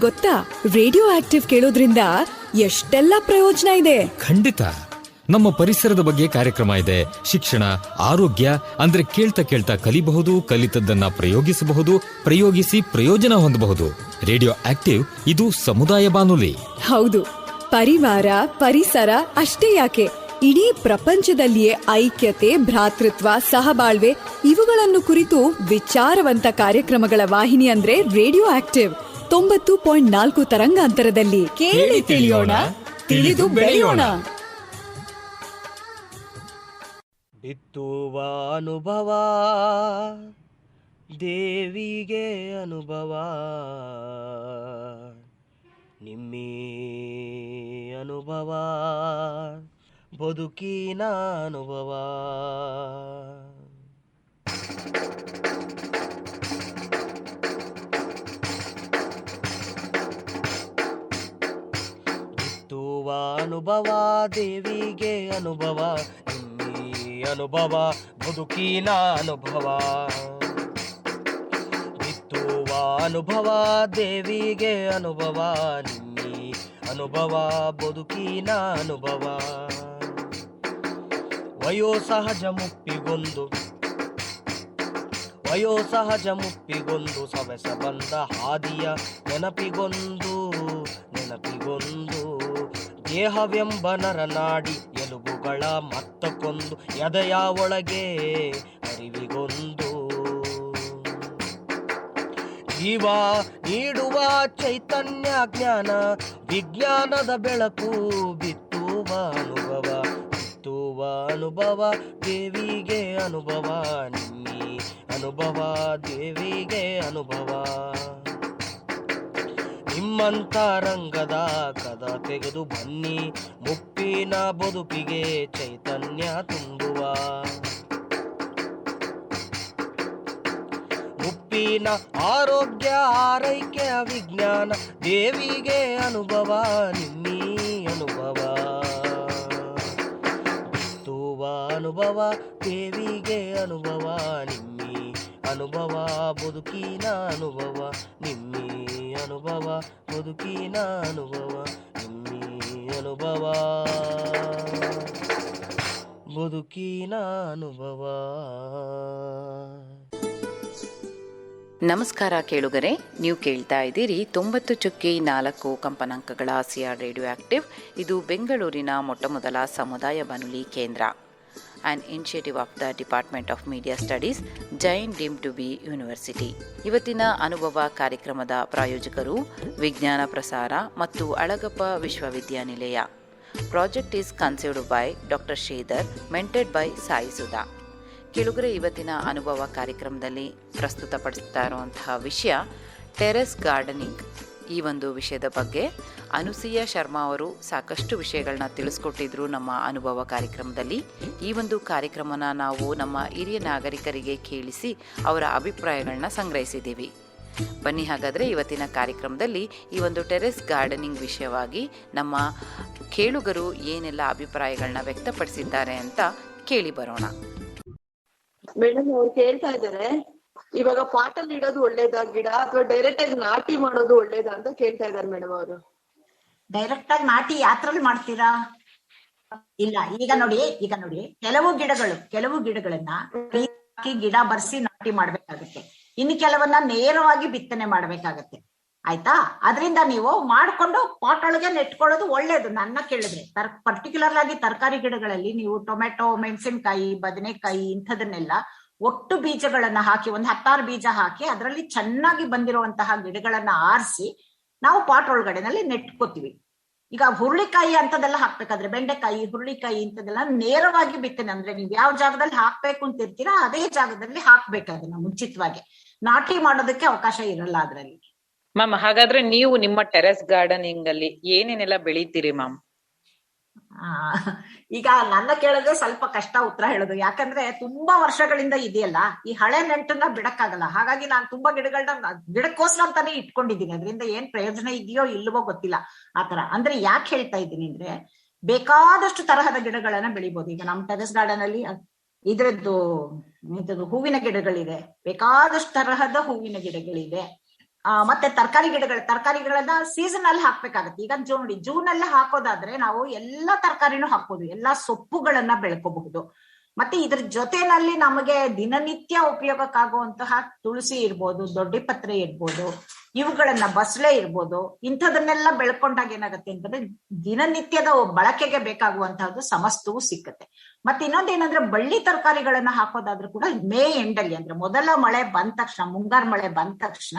ಗೊತ್ತಾ, radio active ಕೇಳೋದ್ರಿಂದ ಎಷ್ಟೆಲ್ಲ ಪ್ರಯೋಜನ ಇದೆ. ಖಂಡಿತ. ನಮ್ಮ ಪರಿಸರದ ಬಗ್ಗೆ ಕಾರ್ಯಕ್ರಮ ಇದೆ, ಶಿಕ್ಷಣ, ಆರೋಗ್ಯ. ಅಂದ್ರೆ ಕೇಳ್ತಾ ಕೇಳ್ತಾ ಕಲಿಬಹುದು, ಕಲಿತದ್ದನ್ನ ಪ್ರಯೋಗಿಸಬಹುದು, ಪ್ರಯೋಗಿಸಿ ಪ್ರಯೋಜನ ಹೊಂದಬಹುದು. ರೇಡಿಯೋ ಆಕ್ಟಿವ್ ಇದು ಸಮುದಾಯ ಬಾನುಲಿ. ಹೌದು, ಪರಿವಾರ, ಪರಿಸರ ಅಷ್ಟೇ ಯಾಕೆ, ಇಡೀ ಪ್ರಪಂಚದಲ್ಲಿಯೇ ಐಕ್ಯತೆ, ಭ್ರಾತೃತ್ವ, ಸಹಬಾಳ್ವೆ ಇವುಗಳನ್ನು ಕುರಿತು ವಿಚಾರವಂತ ಕಾರ್ಯಕ್ರಮಗಳ ವಾಹಿನಿ ಅಂದ್ರೆ ರೇಡಿಯೋ ಆಕ್ಟಿವ್. 90.4 ತರಂಗಾಂತರದಲ್ಲಿ ಕೇಳಿ ತಿಳಿಯೋಣ, ತಿಳಿದು ಬೆಳೆಯೋಣ. ಬಿತ್ತುವ ಅನುಭವ ದೇವಿಗೆ ಅನುಭವ, ನಿಮ್ಮಿ ಅನುಭವ ಬದುಕಿನ ಅನುಭವ. ಬಿತ್ತುವ ಅನುಭವ ದೇವಿಗೆ ಅನುಭವ, ನಿಮ್ಮಿ ಅನುಭವ ಬದುಕಿನ ಅನುಭವ. ಬಿತ್ತುವ ಅನುಭವ ದೇವಿಗೆ ಅನುಭವ, ನಿಮ್ಮಿ ಅನುಭವ ಬದುಕಿನ ಅನುಭವ. ವಯೋಸಹಜ ಮುಪ್ಪಿಗೊಂದು ಸವೆಸ ಬಂದ ಹಾದಿಯ ನೆನಪಿಗೊಂದು ದೇಹವೆಂಬ ನರನಾಡಿ ಎಲುಬುಗಳ ಮತ್ತಕ್ಕೊಂದು ಎದೆಯ ಒಳಗೆ ಅರಿವಿಗೊಂದು ಜೀವ ನೀಡುವ ಚೈತನ್ಯ ಜ್ಞಾನ ವಿಜ್ಞಾನದ ಬೆಳಕು. ಬಿತ್ತುವ ಅನುಭವ ದೇವಿಗೆ ಅನುಭವ, ನಿಮ್ಮಿ ಅನುಭವ ದೇವಿಗೆ ಅನುಭವ. ನಿಮ್ಮಂತ ರಂಗದ ಕದ ತೆಗೆದು ಬನ್ನಿ, ಮುಪ್ಪಿನ ಬದುಕಿಗೆ ಚೈತನ್ಯ ತುಂಬುವ. ಮುಪ್ಪಿನ ಆರೋಗ್ಯ ಆರೈಕೆಯ ವಿಜ್ಞಾನ ದೇವಿಗೆ ಅನುಭವ, ನಿಮ್ಮಿ ಅನುಭವ. ಅನುಭವ ದೇವಿಗೆ ಅನುಭವ, ನಿಮ್ಮಿ ಅನುಭವ ಬದುಕಿನ ಅನುಭವ, ನಿಮ್ಮಿ ಅನುಭವ ಬದುಕಿನ ಅನುಭವ, ನಿಮ್ಮಿ ಅನುಭವ ಬದುಕಿನ ಅನುಭವ. ನಮಸ್ಕಾರ ಕೇಳುಗರೆ, ನೀವು ಕೇಳ್ತಾ ಇದ್ದೀರಿ 90.4 ಕಂಪನಾಂಕಗಳ ಸಿಆರ್ ರೇಡಿಯೋ ಆಕ್ಟಿವ್. ಇದು ಬೆಂಗಳೂರಿನ ಮೊಟ್ಟಮೊದಲ ಸಮುದಾಯ ಬಾನುಲಿ ಕೇಂದ್ರ. An initiative of the department of media studies, Jain deemed to be university. ಇವತ್ತಿನ ಅನುಭವ ಕಾರ್ಯಕ್ರಮದ ಪ್ರಾಯೋಜಕರು ವಿಜ್ಞಾನ ಪ್ರಸಾರ ಮತ್ತು ಅಳಗಪ್ಪ ವಿಶ್ವವಿದ್ಯಾನಿಲಯ. Project is conceived by doctor Sridhar, mentored by Sai Sudha. ಕೇಳುಗರೆ, ಇವತ್ತಿನ ಅನುಭವ ಕಾರ್ಯಕ್ರಮದಲ್ಲಿ ಪ್ರಸ್ತುತಪಡಿಸ್ತಾ ಇರುವಂತಹ ವಿಷಯ ಟೆರೆಸ್ ಗಾರ್ಡನಿಂಗ್. ಈ ಒಂದು ವಿಷಯದ ಬಗ್ಗೆ ಅನುಸೂಯ ಶರ್ಮಾ ಅವರು ಸಾಕಷ್ಟು ವಿಷಯಗಳನ್ನ ತಿಳಿಸ್ಕೊಟ್ಟಿದ್ರು ನಮ್ಮ ಅನುಭವ ಕಾರ್ಯಕ್ರಮದಲ್ಲಿ. ಈ ಒಂದು ಕಾರ್ಯಕ್ರಮನ ನಾವು ನಮ್ಮ ಹಿರಿಯ ನಾಗರಿಕರಿಗೆ ಕೇಳಿಸಿ ಅವರ ಅಭಿಪ್ರಾಯಗಳನ್ನ ಸಂಗ್ರಹಿಸಿದ್ದೀವಿ. ಬನ್ನಿ ಹಾಗಾದರೆ ಇವತ್ತಿನ ಕಾರ್ಯಕ್ರಮದಲ್ಲಿ ಈ ಒಂದು ಟೆರೆಸ್ ಗಾರ್ಡನಿಂಗ್ ವಿಷಯವಾಗಿ ನಮ್ಮ ಕೇಳುಗರು ಏನೆಲ್ಲ ಅಭಿಪ್ರಾಯಗಳನ್ನ ವ್ಯಕ್ತಪಡಿಸಿದ್ದಾರೆ ಅಂತ ಕೇಳಿ ಬರೋಣ. ಮೇಡಮ್, ಅವ್ರು ಕೇಳ್ತಾ ಇದ್ದಾರೆ, ಇವಾಗ ಪಾಟಲ್ಲಿ ಇಡೋದು ಒಳ್ಳೇದಾ ಗಿಡ, ಅಥವಾ ಡೈರೆಕ್ಟ್ ಆಗಿ ನಾಟಿ ಮಾಡೋದು ಒಳ್ಳೇದಾ ಅಂತ ಕೇಳ್ತಾ ಇದಾರೆ ಮೇಡಮ್ ಅವರು. ಡೈರೆಕ್ಟ್ ಆಗಿ ನಾಟಿ ಯಾತ್ರಲ್ಲಿ ಮಾಡ್ತೀರಾ? ಇಲ್ಲ, ಈಗ ನೋಡಿ ಕೆಲವು ಗಿಡಗಳನ್ನ ಹಾಕಿ ಗಿಡ ಬರ್ಸಿ ನಾಟಿ ಮಾಡ್ಬೇಕಾಗತ್ತೆ, ಇನ್ನು ಕೆಲವನ್ನ ನೇರವಾಗಿ ಬಿತ್ತನೆ ಮಾಡ್ಬೇಕಾಗತ್ತೆ. ಆಯ್ತಾ? ಅದರಿಂದ ನೀವು ಮಾಡ್ಕೊಂಡು ಪಾಟ್ ಒಳಗೆ ನೆಟ್ಕೊಳ್ಳೋದು ಒಳ್ಳೇದು. ನನ್ನ ಕೇಳಿದ್ರೆ ಪರ್ಟಿಕ್ಯುಲರ್ ಆಗಿ ತರಕಾರಿ ಗಿಡಗಳಲ್ಲಿ ನೀವು ಟೊಮೆಟೊ, ಮೆಣಸಿನಕಾಯಿ, ಬದನೆಕಾಯಿ ಇಂಥದನ್ನೆಲ್ಲ ಒಟ್ಟು ಬೀಜಗಳನ್ನ ಹಾಕಿ, ಒಂದು 10 ಬೀಜ ಹಾಕಿ ಅದರಲ್ಲಿ ಚೆನ್ನಾಗಿ ಬಂದಿರುವಂತಹ ಗಿಡಗಳನ್ನ ಆರಿಸಿ ನಾವು ಪಾಟ್ ಒಳಗಡೆನಲ್ಲಿ ನೆಟ್ಕೋತೀವಿ. ಈಗ ಹುರುಳಿಕಾಯಿ ಅಂತದೆಲ್ಲ ಹಾಕ್ಬೇಕಾದ್ರೆ, ಬೆಂಡೆಕಾಯಿ, ಹುರುಳಿಕಾಯಿ ಇಂಥದೆಲ್ಲ ನೇರವಾಗಿ ಬಿತ್ತನೆ, ಅಂದ್ರೆ ನೀವು ಯಾವ ಜಾಗದಲ್ಲಿ ಹಾಕ್ಬೇಕು ಅಂತ ಇರ್ತೀರಾ ಅದೇ ಜಾಗದಲ್ಲಿ ಹಾಕ್ಬೇಕಾದನ್ನ ಮುಂಚಿತವಾಗಿ. ನಾಟಿ ಮಾಡೋದಕ್ಕೆ ಅವಕಾಶ ಇರಲ್ಲ ಅದ್ರಲ್ಲಿ. ಮ್ಯಾಮ್, ಹಾಗಾದ್ರೆ ನೀವು ನಿಮ್ಮ ಟೆರೆಸ್ ಗಾರ್ಡನಿಂಗ್ ಅಲ್ಲಿ ಏನೇನೆಲ್ಲ ಬೆಳಿತೀರಿ ಮ್ಯಾಮ್? ಈಗ ನನ್ನ ಕೇಳಿದ್ರೆ ಸ್ವಲ್ಪ ಕಷ್ಟ ಉತ್ತರ ಹೇಳೋದು, ಯಾಕಂದ್ರೆ ತುಂಬಾ ವರ್ಷಗಳಿಂದ ಇದೆಯಲ್ಲ, ಈ ಹಳೆ ನೆಂಟನ್ನ ಬಿಡಕ್ಕಾಗಲ್ಲ. ಹಾಗಾಗಿ ನಾನು ತುಂಬಾ ಗಿಡಕ್ಕೋಸ್ಕರ ಅಂತಾನೆ ಇಟ್ಕೊಂಡಿದ್ದೀನಿ. ಅದರಿಂದ ಏನ್ ಪ್ರಯೋಜನ ಇದೆಯೋ ಇಲ್ವೋ ಗೊತ್ತಿಲ್ಲ. ಆತರ ಅಂದ್ರೆ ಯಾಕೆ ಹೇಳ್ತಾ ಇದ್ದೀನಿ ಅಂದ್ರೆ, ಬೇಕಾದಷ್ಟು ತರಹದ ಗಿಡಗಳನ್ನ ಬೆಳಿಬಹುದು. ಈಗ ನಮ್ಮ ಟೆರೆಸ್ ಗಾರ್ಡನ್ ಅಲ್ಲಿ ಇದ್ರದ್ದು ಹೂವಿನ ಗಿಡಗಳಿದೆ, ಬೇಕಾದಷ್ಟು ತರಹದ ಹೂವಿನ ಗಿಡಗಳಿದೆ. ಮತ್ತೆ ತರಕಾರಿಗಳನ್ನ ಸೀಸನ್ ಅಲ್ಲಿ ಹಾಕ್ಬೇಕಾಗತ್ತೆ. ಈಗ ನೋಡಿ ಜೂನ್ ಅಲ್ಲಿ ಹಾಕೋದಾದ್ರೆ ನಾವು ಎಲ್ಲಾ ತರಕಾರಿನೂ ಹಾಕ್ಬೋದು, ಎಲ್ಲಾ ಸೊಪ್ಪುಗಳನ್ನ ಬೆಳ್ಕೋಬಹುದು. ಮತ್ತೆ ಇದ್ರ ಜೊತೆನಲ್ಲಿ ನಮಗೆ ದಿನನಿತ್ಯ ಉಪಯೋಗಕ್ಕಾಗುವಂತಹ ತುಳಸಿ ಇರ್ಬೋದು, ದೊಡ್ಡಿಪತ್ರೆ ಇರ್ಬೋದು, ಇವುಗಳನ್ನ ಬಸಳೆ ಇರ್ಬೋದು, ಇಂಥದನ್ನೆಲ್ಲ ಬೆಳ್ಕೊಂಡಾಗ ಏನಾಗುತ್ತೆ ಅಂತಂದ್ರೆ ದಿನನಿತ್ಯದ ಬಳಕೆಗೆ ಬೇಕಾಗುವಂತಹದ್ದು ಸಮಸ್ತವೂ ಸಿಕ್ಕತ್ತೆ. ಮತ್ತೆ ಇನ್ನೊಂದೇನಂದ್ರೆ ಬಳ್ಳಿ ತರಕಾರಿಗಳನ್ನ ಹಾಕೋದಾದ್ರೂ ಕೂಡ ಮೇ ಎಂಡಲ್ಲಿ ಅಂದ್ರೆ ಮೊದಲ ಮಳೆ ಬಂದ ತಕ್ಷಣ, ಮುಂಗಾರು ಮಳೆ ಬಂದ ತಕ್ಷಣ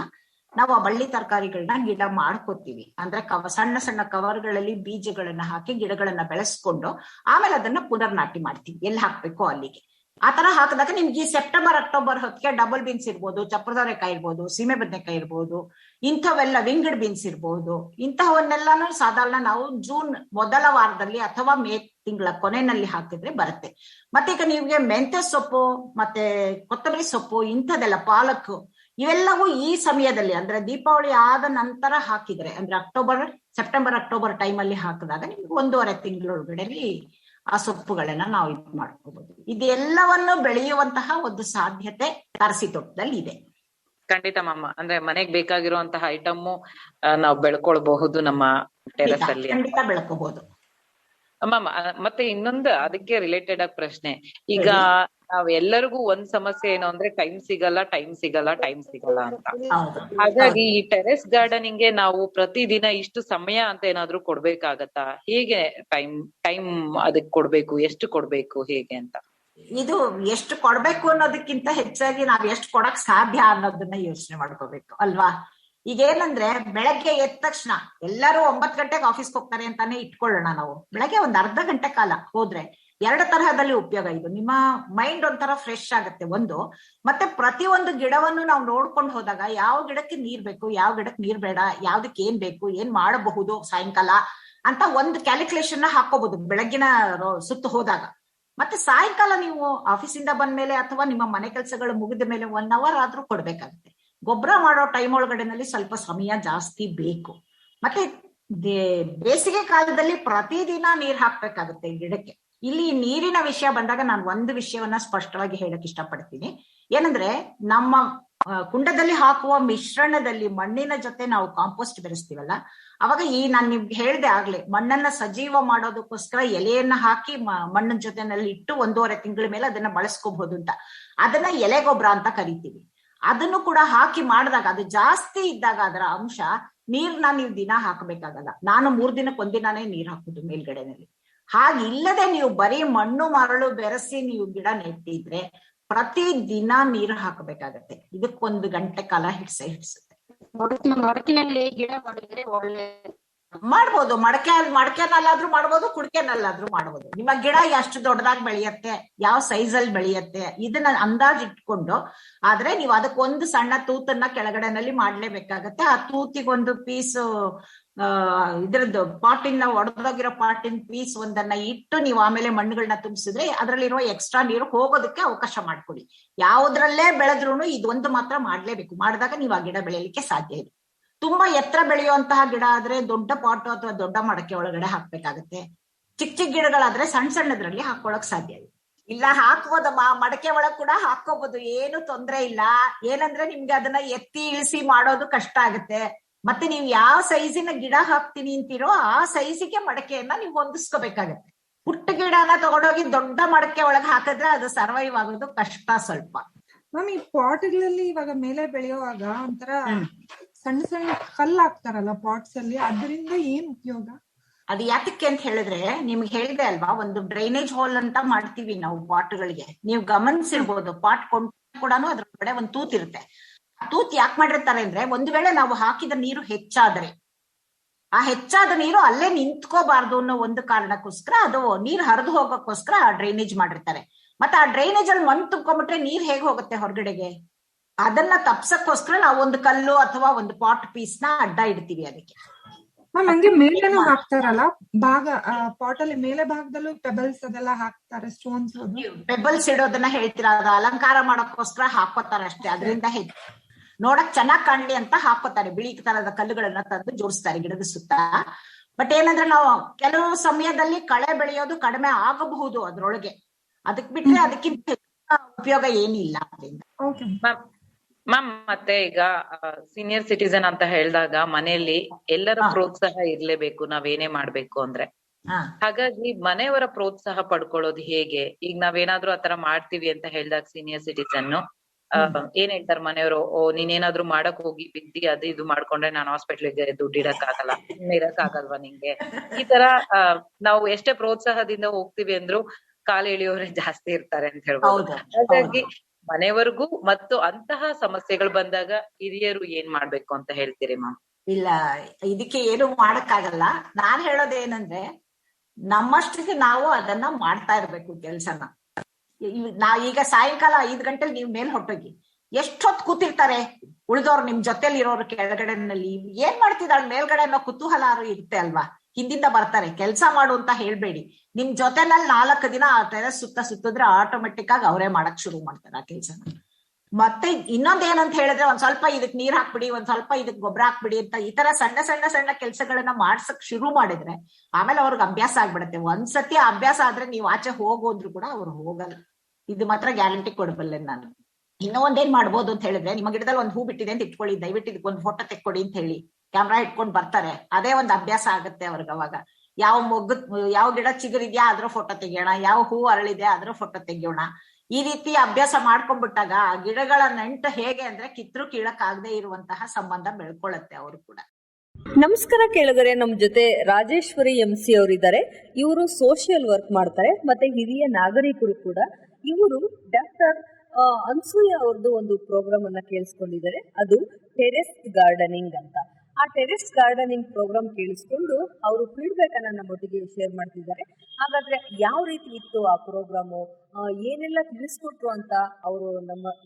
ನಾವು ಆ ಬಳ್ಳಿ ತರಕಾರಿಗಳನ್ನ ಗಿಡ ಮಾಡ್ಕೋತೀವಿ. ಅಂದ್ರೆ ಸಣ್ಣ ಸಣ್ಣ ಕವರ್ಗಳಲ್ಲಿ ಬೀಜಗಳನ್ನ ಹಾಕಿ ಗಿಡಗಳನ್ನ ಬೆಳೆಸ್ಕೊಂಡು ಆಮೇಲೆ ಅದನ್ನ ಪುನರ್ ನಾಟಿ ಮಾಡ್ತೀವಿ ಎಲ್ಲಿ ಹಾಕ್ಬೇಕು ಅಲ್ಲಿಗೆ. ಆತರ ಹಾಕಿದಾಗ ನಿಮ್ಗೆ ಈ ಸೆಪ್ಟೆಂಬರ್ ಅಕ್ಟೋಬರ್ ಹೊತ್ತಿಗೆ ಡಬಲ್ ಬೀನ್ಸ್ ಇರ್ಬೋದು, ಚಪ್ರದವರೆಕಾಯಿ ಇರ್ಬೋದು, ಸೀಮೆ ಬದನೆಕಾಯಿ ಇರ್ಬೋದು, ಇಂಥವೆಲ್ಲ ವಿಂಗಡ್ ಬೀನ್ಸ್ ಇರ್ಬೋದು, ಇಂತಹವನ್ನೆಲ್ಲಾನು ಸಾಧಾರಣ ನಾವು ಜೂನ್ ಮೊದಲ ವಾರದಲ್ಲಿ ಅಥವಾ ಮೇ ತಿಂಗಳ ಕೊನೆಯಲ್ಲಿ ಹಾಕಿದ್ರೆ ಬರುತ್ತೆ. ಮತ್ತೆ ಈಗ ನಿಮ್ಗೆ ಮೆಂತ್ಯ ಸೊಪ್ಪು ಮತ್ತೆ ಕೊತ್ತಂಬರಿ ಸೊಪ್ಪು ಇಂಥದೆಲ್ಲ ಪಾಲಕ್ ಇವೆಲ್ಲವೂ ಈ ಸಮಯದಲ್ಲಿ ಅಂದ್ರೆ ದೀಪಾವಳಿ ಆದ ನಂತರ ಹಾಕಿದ್ರೆ ಅಂದ್ರೆ ಸೆಪ್ಟೆಂಬರ್ ಅಕ್ಟೋಬರ್ ಟೈಮಲ್ಲಿ ಹಾಕಿದಾಗ ನಿಮ್ಗೆ 1.5 ತಿಂಗಳೊಳಗಡೆ ಆ ಸೊಪ್ಪುಗಳನ್ನ ನಾವು ಇದು ಮಾಡ್ಕೋಬಹುದು. ಇದೆಲ್ಲವನ್ನು ಬೆಳೆಯುವಂತಹ ಒಂದು ಸಾಧ್ಯತೆ ತಾರಸಿ ತೋಟದಲ್ಲಿ ಇದೆ. ಖಂಡಿತ ಮ್ಯಾಮ್. ಅಂದ್ರೆ ಮನೆಗ್ ಬೇಕಾಗಿರುವಂತಹ ಐಟಮ್ ನಾವು ಬೆಳ್ಕೊಳ್ಬಹುದು ನಮ್ಮ ಟೆರೆಸ್ ಅಲ್ಲಿ. ಖಂಡಿತ ಬೆಳ್ಕೋಬಹುದು ಮ್ಯಾಮ್. ಮತ್ತೆ ಇನ್ನೊಂದು ಅದಕ್ಕೆ ರಿಲೇಟೆಡ್ ಆಗಿ ಪ್ರಶ್ನೆ. ಈಗ ನಾವ್ ಎಲ್ಲರಿಗೂ ಒಂದ್ ಸಮಸ್ಯೆ ಏನು ಅಂದ್ರೆ ಟೈಮ್ ಸಿಗಲ್ಲ ಅಂತ. ಹಾಗಾಗಿ ಈ ಟೆರೆಸ್ ಗಾರ್ಡನಿಂಗ್ ಗೆ ನಾವು ಪ್ರತಿದಿನ ಇಷ್ಟು ಸಮಯ ಅಂತ ಏನಾದ್ರು ಕೊಡ್ಬೇಕಾಗತ್ತಾ? ಹೇಗೆ ಟೈಮ್ ಅದಕ್ಕೆ ಕೊಡ್ಬೇಕು, ಎಷ್ಟು ಕೊಡ್ಬೇಕು, ಹೇಗೆ ಅಂತ? ಇದು ಎಷ್ಟು ಕೊಡ್ಬೇಕು ಅನ್ನೋದಕ್ಕಿಂತ ಹೆಚ್ಚಾಗಿ ನಾವ್ ಎಷ್ಟು ಕೊಡಕ್ ಸಾಧ್ಯ ಅನ್ನೋದನ್ನ ಯೋಚನೆ ಮಾಡ್ಕೋಬೇಕು ಅಲ್ವಾ. ಈಗ ಏನಂದ್ರೆ ಬೆಳಗ್ಗೆ ಎದ್ದ ತಕ್ಷಣ ಎಲ್ಲರೂ 9 ಗಂಟೆಗೆ ಆಫೀಸ್ಗೆ ಹೋಗ್ತಾರೆ ಅಂತಾನೆ ಇಟ್ಕೊಳ್ಳೋಣ. ನಾವು ಬೆಳಗ್ಗೆ ಒಂದ್ ಅರ್ಧ ಗಂಟೆ ಕಾಲ ಹೋದ್ರೆ 2 ತರಹದಲ್ಲಿ ಉಪಯೋಗ. ಇದು ನಿಮ್ಮ ಮೈಂಡ್ ಒಂಥರ ಫ್ರೆಶ್ ಆಗುತ್ತೆ ಒಂದು, ಮತ್ತೆ ಪ್ರತಿಯೊಂದು ಗಿಡವನ್ನು ನಾವು ನೋಡ್ಕೊಂಡು ಹೋದಾಗ ಯಾವ ಗಿಡಕ್ಕೆ ನೀರ್ ಬೇಕು, ಯಾವ ಗಿಡಕ್ಕೆ ನೀರ್ ಬೇಡ, ಯಾವ್ದಕ್ಕೆ ಏನ್ ಬೇಕು, ಏನ್ ಮಾಡಬಹುದು ಸಾಯಂಕಾಲ ಅಂತ ಒಂದು ಕ್ಯಾಲ್ಕುಲೇಷನ್ ಹಾಕೋಬಹುದು ಬೆಳಗ್ಗಿನ ಸುತ್ತ ಹೋದಾಗ. ಮತ್ತೆ ಸಾಯಂಕಾಲ ನೀವು ಆಫೀಸಿಂದ ಬಂದ್ಮೇಲೆ ಅಥವಾ ನಿಮ್ಮ ಮನೆ ಕೆಲಸಗಳು ಮುಗಿದ ಮೇಲೆ 1 hour ಆದ್ರೂ ಕೊಡ್ಬೇಕಾಗುತ್ತೆ. ಗೊಬ್ಬರ ಮಾಡೋ ಟೈಮ್ ಒಳಗಡೆನಲ್ಲಿ ಸ್ವಲ್ಪ ಸಮಯ ಜಾಸ್ತಿ ಬೇಕು. ಮತ್ತೆ ಬೇಸಿಗೆ ಕಾಲದಲ್ಲಿ ಪ್ರತಿದಿನ ನೀರ್ ಹಾಕ್ಬೇಕಾಗುತ್ತೆ ಗಿಡಕ್ಕೆ. ಇಲ್ಲಿ ನೀರಿನ ವಿಷಯ ಬಂದಾಗ ನಾನು ಒಂದು ವಿಷಯವನ್ನ ಸ್ಪಷ್ಟವಾಗಿ ಹೇಳಕ್ ಇಷ್ಟಪಡ್ತೀನಿ. ಏನಂದ್ರೆ ನಮ್ಮ ಕುಂಡದಲ್ಲಿ ಹಾಕುವ ಮಿಶ್ರಣದಲ್ಲಿ ಮಣ್ಣಿನ ಜೊತೆ ನಾವು ಕಾಂಪೋಸ್ಟ್ ಬೆರೆಸ್ತೀವಲ್ಲ, ಅವಾಗ ನಾನು ನಿಮ್ಗೆ ಹೇಳ್ದೆ ಆಗ್ಲೇ, ಮಣ್ಣನ್ನ ಸಜೀವ ಮಾಡೋದಕ್ಕೋಸ್ಕರ ಎಲೆಯನ್ನ ಹಾಕಿ ಮಣ್ಣಿನ ಜೊತೆನಲ್ಲಿ ಇಟ್ಟು 1.5 ತಿಂಗಳ ಮೇಲೆ ಅದನ್ನ ಬಳಸ್ಕೋಬಹುದು ಅಂತ. ಅದನ್ನ ಎಲೆ ಗೊಬ್ಬರ ಅಂತ ಕರಿತೀವಿ. ಅದನ್ನು ಕೂಡ ಹಾಕಿ ಮಾಡಿದಾಗ ಅದು ಜಾಸ್ತಿ ಇದ್ದಾಗ ಅದರ ಅಂಶ ನೀರ್ನ ನೀವು ದಿನ ಹಾಕಬೇಕಾಗಲ್ಲ. ನಾನು 3 ದಿನಕ್ಕೆ 1 ದಿನಾನೇ ನೀರ್ ಹಾಕುದು ಮೇಲ್ಗಡೆನಲ್ಲಿ. ಹಾಗಿಲ್ಲದೆ ನೀವು ಬರೀ ಮಣ್ಣು ಮರಳು ಬೆರೆಸಿ ನೀವು ಗಿಡ ನೆಟ್ಟಿದ್ರೆ ಪ್ರತಿ ದಿನ ನೀರು ಹಾಕಬೇಕಾಗತ್ತೆ. ಇದಕ್ಕೆ 1 ಗಂಟೆ ಕಾಲ ಹಿಡಿಸುತ್ತೆ. ಮಡಕಿನಲ್ಲಿ ಗಿಡ ಮಾಡಿದ್ರೆ ಒಳ್ಳೆ ಮಾಡ್ಬೋದು. ಮಡಕೆನಲ್ಲಾದ್ರೂ ಮಾಡ್ಬೋದು, ಕುಡಿಕೆನಲ್ಲಾದ್ರೂ ಮಾಡ್ಬೋದು. ನಿಮ್ಮ ಗಿಡ ಎಷ್ಟು ದೊಡ್ಡದಾಗಿ ಬೆಳೆಯತ್ತೆ, ಯಾವ ಸೈಜ್ ಅಲ್ಲಿ ಬೆಳೆಯತ್ತೆ ಇದನ್ನ ಅಂದಾಜ್ ಇಟ್ಕೊಂಡು, ಆದ್ರೆ ನೀವು ಅದಕ್ಕೊಂದು ಸಣ್ಣ ತೂತನ್ನ ಕೆಳಗಡೆನಲ್ಲಿ ಮಾಡ್ಲೇಬೇಕಾಗತ್ತೆ. ಆ ತೂತಿಗೊಂದು ಪೀಸ್ ಇದ್ರದ್ದು ಪಾಟಿನ ಒಡೆದೋಗಿರೋ ಪಾಟಿನ ಪೀಸ್ ಒಂದನ್ನ ಇಟ್ಟು ನೀವು ಆಮೇಲೆ ಮಣ್ಣುಗಳನ್ನ ತುಂಬಿಸಿದ್ರೆ ಅದ್ರಲ್ಲಿರುವ ಎಕ್ಸ್ಟ್ರಾ ನೀರು ಹೋಗೋದಕ್ಕೆ ಅವಕಾಶ ಮಾಡ್ಕೊಡಿ. ಯಾವುದ್ರಲ್ಲೇ ಬೆಳೆದ್ರೂ ಇದೊಂದು ಮಾತ್ರ ಮಾಡ್ಲೇಬೇಕು. ಮಾಡಿದಾಗ ನೀವು ಆ ಗಿಡ ಬೆಳೆಯಲಿಕ್ಕೆ ಸಾಧ್ಯ ಇದೆ. ತುಂಬಾ ಎತ್ತರ ಬೆಳೆಯುವಂತಹ ಗಿಡ ಆದ್ರೆ ದೊಡ್ಡ ಪಾಟ್ ಅಥವಾ ದೊಡ್ಡ ಮಡಕೆ ಒಳಗಡೆ ಹಾಕ್ಬೇಕಾಗತ್ತೆ. ಚಿಕ್ಕ ಗಿಡಗಳಾದ್ರೆ ಸಣ್ಣದ್ರಲ್ಲಿ ಹಾಕೊಳಕ್ ಸಾಧ್ಯ ಇದೆ. ಇಲ್ಲ ಹಾಕ್ಬೋದಮ್ಮ, ಮಡಕೆ ಒಳಗ್ ಕೂಡ ಹಾಕೋಬಹುದು, ಏನು ತೊಂದ್ರೆ ಇಲ್ಲ. ಏನಂದ್ರೆ ನಿಮ್ಗೆ ಅದನ್ನ ಎತ್ತಿ ಇಳಿಸಿ ಮಾಡೋದು ಕಷ್ಟ ಆಗುತ್ತೆ. ಮತ್ತೆ ನೀವು ಯಾವ ಸೈಜಿನ ಗಿಡ ಹಾಕ್ತೀನಿ ಅಂತೀರೋ ಆ ಸೈಜಿಗೆ ಮಡಕೆಯನ್ನ ನೀವು ಹೊಂದಿಸ್ಕೋಬೇಕಾಗತ್ತೆ. ಪುಟ್ಟ ಗಿಡನ ತಗೊಂಡೋಗಿ ದೊಡ್ಡ ಮಡಕೆ ಒಳಗೆ ಹಾಕಿದ್ರೆ ಅದು ಸರ್ವೈವ್ ಆಗೋದು ಕಷ್ಟ ಸ್ವಲ್ಪ. ಮ್ಯಾಮ್, ಈ ಪಾಟ್ಗಳಲ್ಲಿ ಇವಾಗ ಮೇಲೆ ಬೆಳೆಯುವಾಗ ಒಂಥರ ಸಣ್ಣ ಸಣ್ಣ ಕಲ್ಲು ಹಾಕ್ತಾರಲ್ಲ ಪಾಟ್ಸ್ ಅಲ್ಲಿ, ಅದರಿಂದ ಏನ್ ಉಪಯೋಗ? ಅದು ಯಾತಕ್ಕೆ ಅಂತ ಹೇಳಿದ್ರೆ ನಿಮ್ಗೆ ಹೇಳಿದೆ ಅಲ್ವಾ, ಒಂದು ಡ್ರೈನೇಜ್ ಹೋಲ್ ಅಂತ ಮಾಡ್ತೀವಿ ನಾವು ಪಾಟ್ಗಳಿಗೆ. ನೀವು ಗಮನಿಸಿರ್ಬೋದು, ಪಾಟ್ ಕೊಂಡು ಕೂಡ ಅದ್ರ ಕಡೆ ಒಂದು ತೂತ್ ಇರುತ್ತೆ. ತೂತ್ ಯಾಕೆ ಮಾಡಿರ್ತಾರೆ ಅಂದ್ರೆ, ಒಂದು ವೇಳೆ ನಾವು ಹಾಕಿದ ನೀರು ಹೆಚ್ಚಾದ್ರೆ ಆ ಹೆಚ್ಚಾದ ನೀರು ಅಲ್ಲೇ ನಿಂತ್ಕೋಬಾರ್ದು ಅನ್ನೋ ಒಂದು ಕಾರಣಕ್ಕೋಸ್ಕರ, ಅದು ನೀರ್ ಹರಿದು ಹೋಗೋಕ್ಕೋಸ್ಕರ ಆ ಡ್ರೈನೇಜ್ ಮಾಡಿರ್ತಾರೆ. ಮತ್ತೆ ಆ ಡ್ರೈನೇಜ್ ಅಲ್ಲಿ ಮಣ್ಣು ತುಂಬ್ಕೊಂಡ್ಬಿಟ್ರೆ ನೀರ್ ಹೇಗೆ ಹೋಗುತ್ತೆ ಹೊರಗಡೆಗೆ? ಅದನ್ನ ತಪ್ಸಕ್ಕೋಸ್ಕರ ನಾವು ಒಂದು ಕಲ್ಲು ಅಥವಾ ಒಂದು ಪಾಟ್ ಪೀಸ್ ನ ಅಡ್ಡ ಇಡ್ತೀವಿ ಅದಕ್ಕೆ. ಹಂಗೆ ಮೇಲೆನೂ ಹಾಕ್ತಾರಲ್ಲ ಭಾಗ, ಪಾಟ್ ಅಲ್ಲಿ ಮೇಲೆ ಭಾಗದಲ್ಲೂ ಪೆಬಲ್ಸ್ ಅದೆಲ್ಲ ಹಾಕ್ತಾರೆ, ಸ್ಟೋನ್ಸ್. ಪೆಬಲ್ಸ್ ಇಡೋದನ್ನ ಹೇಳ್ತೀರಾ? ಅದು ಅಲಂಕಾರ ಮಾಡೋಕ್ಕೋಸ್ಕರ ಹಾಕೋತಾರೆ ಅಷ್ಟೇ. ಅದರಿಂದ ನೋಡಕ್ ಚೆನ್ನಾಗ್ ಕಾಣ್ಲಿ ಅಂತ ಹಾಕೋತಾರೆ. ಬಿಳಿ ತರದ ಕಲ್ಲುಗಳನ್ನ ತಂದು ಜೋಡಿಸ್ತಾರೆ ಗಿಡದ ಸುತ್ತ. ಬಟ್ ಏನಂದ್ರೆ ನಾವು ಕೆಲವು ಸಮಯದಲ್ಲಿ ಕಳೆ ಬೆಳೆಯೋದು ಕಡಿಮೆ ಆಗಬಹುದು ಅದ್ರೊಳಗೆ. ಅದಕ್ ಬಿಟ್ರೆ ಅದಕ್ಕಿಂತ ಉಪಯೋಗ ಏನಿಲ್ಲ ಅದರಿಂದ. ಮ್ಯಾಮ್ ಮತ್ತೆ ಈಗ ಸೀನಿಯರ್ ಸಿಟಿಸನ್ ಅಂತ ಹೇಳಿದಾಗ ಮನೆಯಲ್ಲಿ ಎಲ್ಲರ ಪ್ರೋತ್ಸಾಹ ಇರ್ಲೇಬೇಕು ನಾವೇನೇ ಮಾಡ್ಬೇಕು ಅಂದ್ರೆ. ಹಾಗಾಗಿ ಮನೆಯವರ ಪ್ರೋತ್ಸಾಹ ಪಡ್ಕೊಳ್ಳೋದು ಹೇಗೆ? ಈಗ ನಾವೇನಾದ್ರೂ ಆತರ ಮಾಡ್ತೀವಿ ಅಂತ ಹೇಳ್ದಾಗ ಸೀನಿಯರ್ ಸಿಟಿಸನ್ ಏನ್ ಹೇಳ್ತಾರೆ ಮನೆಯವರು, ಓ ನೀನೇನಾದ್ರೂ ಮಾಡಕ್ ಹೋಗಿ ಬಿದ್ದಿ ಅದು ಇದು ಮಾಡ್ಕೊಂಡ್ರೆ ನಾನು ಹಾಸ್ಪಿಟ್ಲಿಗೆ ದುಡ್ಡು ಇಡಕ್ ಆಗಲ್ಲ, ಇರಕ್ ಆಗಲ್ವಾ ನಿಂಗೆ? ಈ ತರ ನಾವು ಎಷ್ಟೇ ಪ್ರೋತ್ಸಾಹದಿಂದ ಹೋಗ್ತೀವಿ ಅಂದ್ರು ಕಾಲ್ ಎಳಿಯೋರೇ ಜಾಸ್ತಿ ಇರ್ತಾರೆ ಅಂತ ಹೇಳ್ಬೋದು. ಹಾಗಾಗಿ ಮನೆಯವರೆಗೂ ಮತ್ತು ಅಂತಹ ಸಮಸ್ಯೆಗಳು ಬಂದಾಗ ಹಿರಿಯರು ಏನ್ ಮಾಡ್ಬೇಕು ಅಂತ ಹೇಳ್ತೀರಿ ಮ್ಯಾಮ್? ಇಲ್ಲ, ಇದಕ್ಕೆ ಏನು ಮಾಡಕ್ಕಾಗಲ್ಲ. ನಾನ್ ಹೇಳೋದೇನಂದ್ರೆ, ನಮ್ಮಷ್ಟಿಗೆ ನಾವು ಅದನ್ನ ಮಾಡ್ತಾ ಇರ್ಬೇಕು ಕೆಲ್ಸನ. ಈಗ ಸಾಯಂಕಾಲ 5 ಗಂಟೆಗೆ ನೀವ್ ಮೇಲ್ ಹೊಟ್ಟೋಗಿ ಎಷ್ಟೊತ್ ಕೂತಿರ್ತಾರೆ ಉಳ್ದವ್ರು ನಿಮ್ ಜೊತೆಲಿ ಇರೋರು ಕೆಳಗಡೆನಲ್ಲಿ, ಏನ್ ಮಾಡ್ತಿದ್ದಾಳೆ ಮೇಲ್ಗಡೆ ಅನ್ನೋ ಕುತೂಹಲ ಇರುತ್ತೆ ಅಲ್ವಾ? ಹಿಂದಿಂದ ಬರ್ತಾರೆ ಕೆಲ್ಸ ಮಾಡು ಅಂತ ಹೇಳ್ಬೇಡಿ. ನಿಮ್ ಜೊತೆನಲ್ಲಿ 4 ದಿನ ಆ ಟೆರೆಸ್ ಸುತ್ತಿದ್ರೆ ಆಟೋಮೆಟಿಕ್ ಆಗಿ ಅವರೇ ಮಾಡಕ್ ಶುರು ಮಾಡ್ತಾರೆ ಆ ಕೆಲ್ಸನ. ಮತ್ತೆ ಇನ್ನೊಂದ್ ಏನಂತ ಹೇಳಿದ್ರೆ, ಒಂದ್ ಸ್ವಲ್ಪ ಇದಕ್ ನೀರ್ ಹಾಕ್ಬಿಡಿ, ಒಂದ್ ಸ್ವಲ್ಪ ಇದಕ್ ಗೊಬ್ಬರ ಹಾಕ್ಬಿಡಿ ಅಂತ ಈ ತರ ಸಣ್ಣ ಸಣ್ಣ ಸಣ್ಣ ಕೆಲ್ಸಗಳನ್ನ ಮಾಡ್ಸಕ್ ಶುರು ಮಾಡಿದ್ರೆ ಆಮೇಲೆ ಅವ್ರಿಗೆ ಅಭ್ಯಾಸ ಆಗ್ಬಿಡತ್ತೆ. ಒಂದ್ಸತಿ ಅಭ್ಯಾಸ ಆದ್ರೆ ನೀವು ಆಚೆ ಹೋಗೋದ್ರು ಕೂಡ ಅವ್ರು ಹೋಗಲ್ಲ. ಇದು ಮಾತ್ರ ಗ್ಯಾರಂಟಿ ಕೊಡಬಲ್ಲೆ ನಾನು. ಇನ್ನೂ ಒಂದೇನ್ ಮಾಡ್ಬೋದು ಅಂತ ಹೇಳಿದ್ರೆ, ನಿಮ್ಮ ಗಿಡದಲ್ಲಿ ಒಂದ್ ಹೂ ಬಿಟ್ಟಿದೆ ಅಂತ ಇಟ್ಕೊಳ್ಳಿ, ದಯವಿಟ್ಟು ಇದಕ್ಕೊಂದು ಫೋಟೋ ತೆಕ್ಕೊಡಿ ಅಂತ ಹೇಳಿ ಕ್ಯಾಮ್ರಾ ಇಟ್ಕೊಂಡ್ ಬರ್ತಾರೆ. ಅದೇ ಒಂದ್ ಅಭ್ಯಾಸ ಆಗತ್ತೆ ಅವ್ರಿಗೆ. ಅವಾಗ ಯಾವ ಗಿಡ ಚಿಗುರಿದ್ಯಾ ಅದ್ರ ಫೋಟೋ ತೆಗಿಯೋಣ, ಯಾವ ಹೂ ಅರಳಿದೆ ಅದ್ರ ಫೋಟೋ ತೆಗಿಯೋಣ. ಈ ರೀತಿ ಅಭ್ಯಾಸ ಮಾಡ್ಕೊಂಡ್ಬಿಟ್ಟಾಗ ಆ ಗಿಡಗಳ ನಂಟು ಹೇಗೆ ಅಂದ್ರೆ ಕಿತ್ರು ಕೀಳಕ್ ಆಗದೆ ಇರುವಂತಹ ಸಂಬಂಧ ಬೆಳ್ಕೊಳತ್ತೆ ಅವರು ಕೂಡ. ನಮಸ್ಕಾರ ಕೇಳಿದರೆ, ನಮ್ ಜೊತೆ ರಾಜೇಶ್ವರಿ MC ಅವರಿದ್ದಾರೆ. ಇವರು ಸೋಷಿಯಲ್ ವರ್ಕ್ ಮಾಡ್ತಾರೆ, ಮತ್ತೆ ಹಿರಿಯ ನಾಗರಿಕರು ಕೂಡ. ಇವರು ಡಾಕ್ಟರ್ ಅನ್ಸೂಯ ಅವ್ರದ್ದು ಒಂದು ಪ್ರೋಗ್ರಾಮ್ ಅನ್ನ ಕೇಳಿಸ್ಕೊಂಡಿದ್ದಾರೆ, ಅದು ಟೆರೆಸ್ ಗಾರ್ಡನಿಂಗ್ ಅಂತ. ಆ ಟೆರೆಸ್ ಗಾರ್ಡನಿಂಗ್ ಪ್ರೋಗ್ರಾಮ್ ಕೇಳಿಸ್ಕೊಂಡು ಅವರು ಫೀಡ್ಬ್ಯಾಕ್ ಅನ್ನ ನಮ್ಮೊಟ್ಟಿಗೆ ಶೇರ್ ಮಾಡ್ತಿದ್ದಾರೆ. ಹಾಗಾದ್ರೆ ಯಾವ ರೀತಿ ಇತ್ತು ಆ ಪ್ರೋಗ್ರಾಮು, ಏನೆಲ್ಲ ತಿಳಿಸ್ಕೊಟ್ರು ಅಂತ ಅವರು